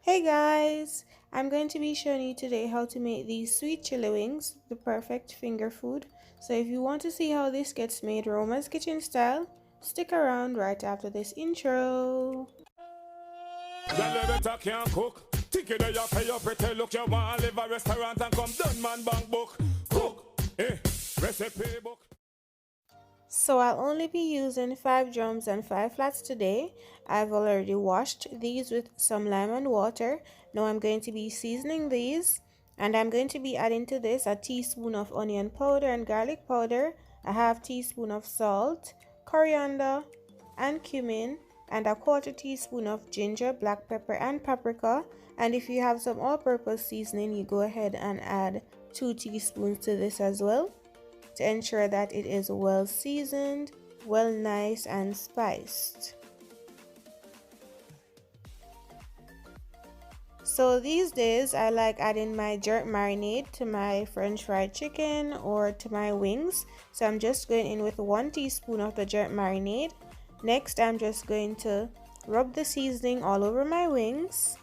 Hey guys, I'm going to be showing you today how to make these sweet chili wings, the perfect finger food. So if you want to see how this gets made Roma's kitchen style, stick around right after this intro. Can't cook. Think you know you pay your pretty look. You want to live a restaurant and come done man bank book. Cook, recipe book. So I'll only be using 5 drums and 5 flats today. I've already washed these with some lime and water. Now I'm going to be seasoning these, and I'm going to be adding to this a teaspoon of onion powder and garlic powder, a half teaspoon of salt, coriander and cumin, and a quarter teaspoon of ginger, black pepper and paprika. And if you have some all-purpose seasoning, you go ahead and add 2 teaspoons to this as well, to ensure that it is well seasoned, well nice and spiced. So these days I like adding my jerk marinade to my french fried chicken or to my wings. So I'm just going in with 1 teaspoon of the jerk marinade. Next I'm just going to rub the seasoning all over my wings.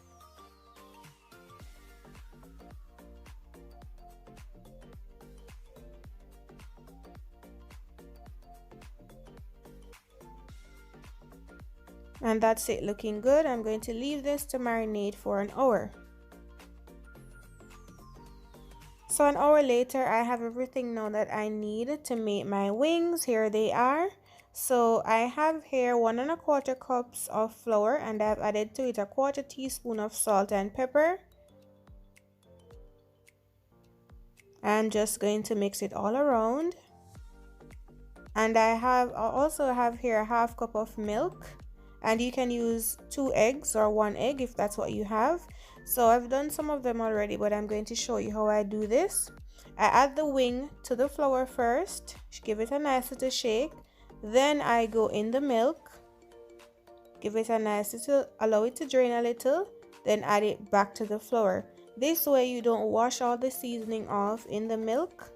And that's it, looking good. I'm going to leave this to marinate for an hour. So an hour later, I have everything now that I need to make my wings. Here they are. So I have here 1¼ cups of flour, and I've added to it a quarter teaspoon of salt and pepper. I'm just going to mix it all around. And I also have here a ½ cup of milk. And you can use 2 eggs or 1 egg if that's what you have. So I've done some of them already, but I'm going to show you how I do this. I add the wing to the flour first, give it a nice little shake. Then I go in the milk, give it a nice little, allow it to drain a little, then add it back to the flour. This way you don't wash all the seasoning off in the milk.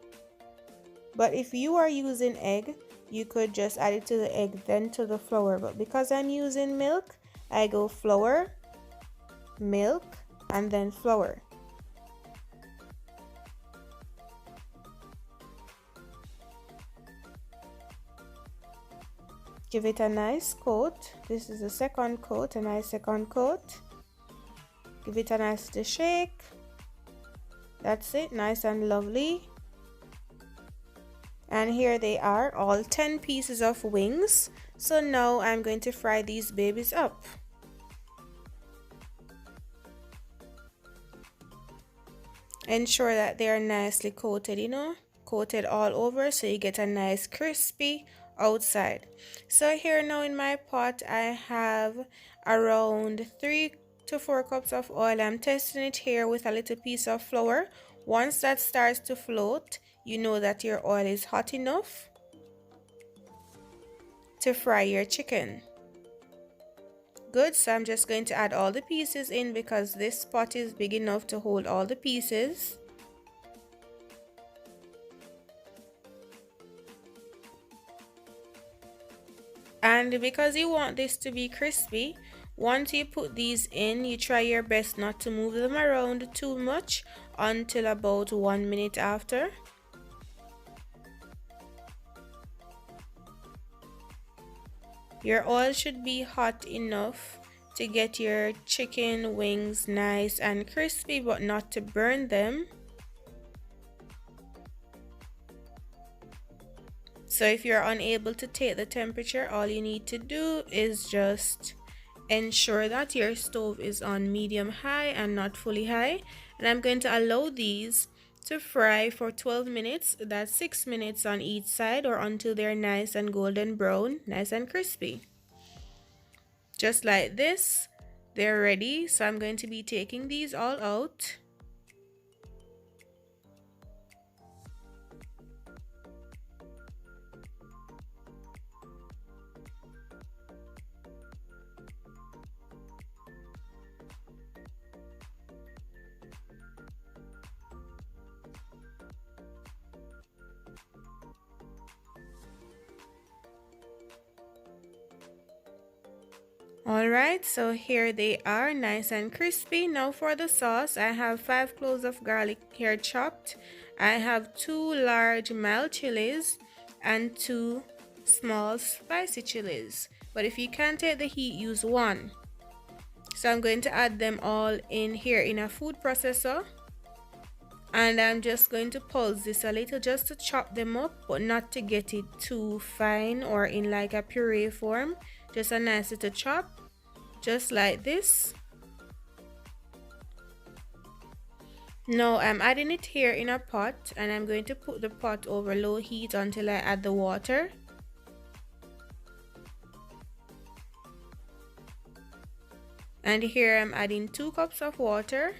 But if you are using egg, you could just add it to the egg, then to the flour. But because I'm using milk, I go flour, milk, and then flour. Give it a nice coat. This is the second coat, a nice second coat. Give it a nice little shake. That's it, nice and lovely. And here they are, all 10 pieces of wings. So now I'm going to fry these babies up. Ensure that they are nicely coated, coated all over, so you get a nice crispy outside. So here now in my pot I have around 3 to 4 cups of oil. I'm testing it here with a little piece of flour. Once that starts to float, you know that your oil is hot enough to fry your chicken. Good, so I'm just going to add all the pieces in because this pot is big enough to hold all the pieces. And because you want this to be crispy, once you put these in, you try your best not to move them around too much until about 1 minute after. Your oil should be hot enough to get your chicken wings nice and crispy, but not to burn them. So if you're unable to take the temperature, all you need to do is just ensure that your stove is on medium high and not fully high. And I'm going to allow these to fry for 12 minutes. That's 6 minutes on each side, or until they're nice and golden brown, nice and crispy. Just like this, they're ready. So I'm going to be taking these all out. Alright, so here they are, nice and crispy. Now for the sauce, I have 5 cloves of garlic here chopped. I have 2 large mild chilies and 2 small spicy chilies. But if you can't take the heat, use 1. So I'm going to add them all in here in a food processor. And I'm just going to pulse this a little just to chop them up, but not to get it too fine or in like a puree form. Just a nice little chop, just like this. Now I'm adding it here in a pot, and I'm going to put the pot over low heat until I add the water. And here I'm adding 2 cups of water.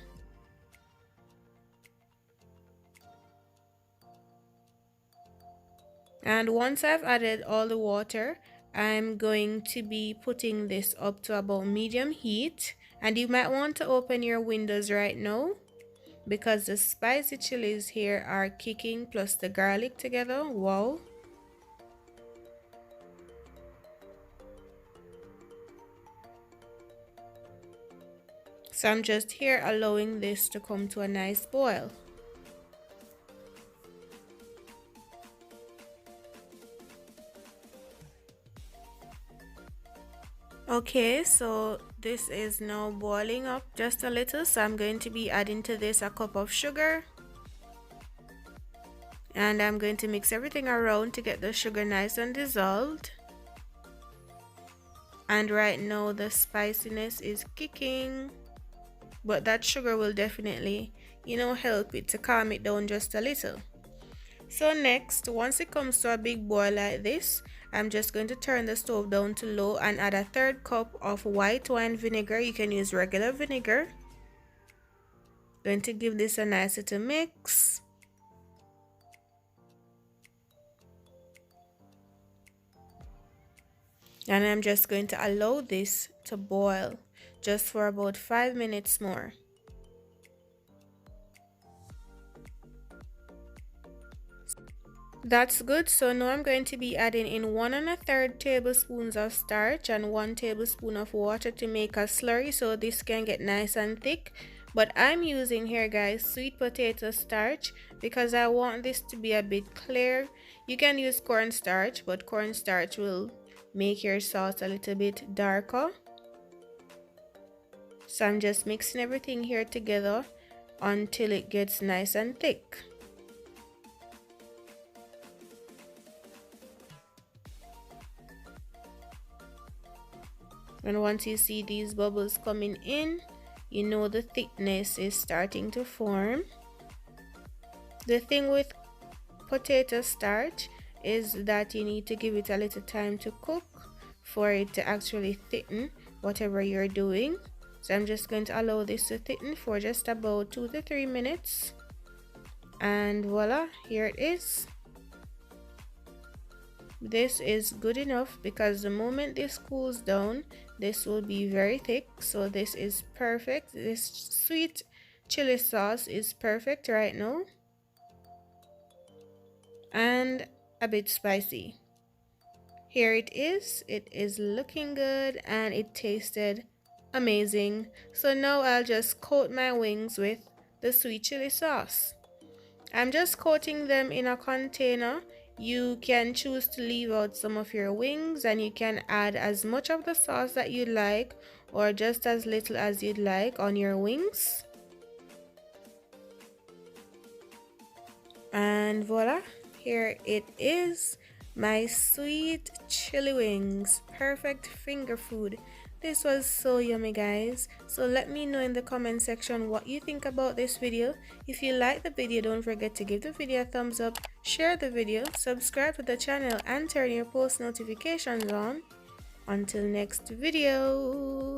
And once I've added all the water, I'm going to be putting this up to about medium heat. And you might want to open your windows right now because the spicy chilies here are kicking, plus the garlic together. Wow. So I'm just here allowing this to come to a nice boil. Okay, so this is now boiling up just a little, so I'm going to be adding to this a cup of sugar. And I'm going to mix everything around to get the sugar nice and dissolved. And right now the spiciness is kicking, but that sugar will definitely, help it to calm it down just a little. So next, once it comes to a big boil like this, I'm just going to turn the stove down to low and add a 1/3 cup of white wine vinegar. You can use regular vinegar. Going to give this a nice little mix. And I'm just going to allow this to boil just for about 5 minutes more. That's good. So now I'm going to be adding in 1 1/3 tablespoons of starch and 1 tablespoon of water to make a slurry so this can get nice and thick. But I'm using here, guys, sweet potato starch because I want this to be a bit clear. You can use cornstarch, but cornstarch will make your sauce a little bit darker. So I'm just mixing everything here together until it gets nice and thick. And once you see these bubbles coming in, you know the thickness is starting to form. The thing with potato starch is that you need to give it a little time to cook for it to actually thicken whatever you're doing. So I'm just going to allow this to thicken for just about 2 to 3 minutes. And voila, here it is. This is good enough because the moment this cools down, this will be very thick. So this is perfect. This sweet chili sauce is perfect right now, and a bit spicy. Here it is looking good and it tasted amazing. So now I'll just coat my wings with the sweet chili sauce. I'm just coating them in a container. You can choose to leave out some of your wings, and you can add as much of the sauce that you'd like or just as little as you'd like on your wings. And voila, here it is, my sweet chili wings. Perfect finger food. This was so yummy, guys. So let me know in the comment section what you think about this video. If you like the video, don't forget to give the video a thumbs up, share the video, subscribe to the channel, and turn your post notifications on. Until next video.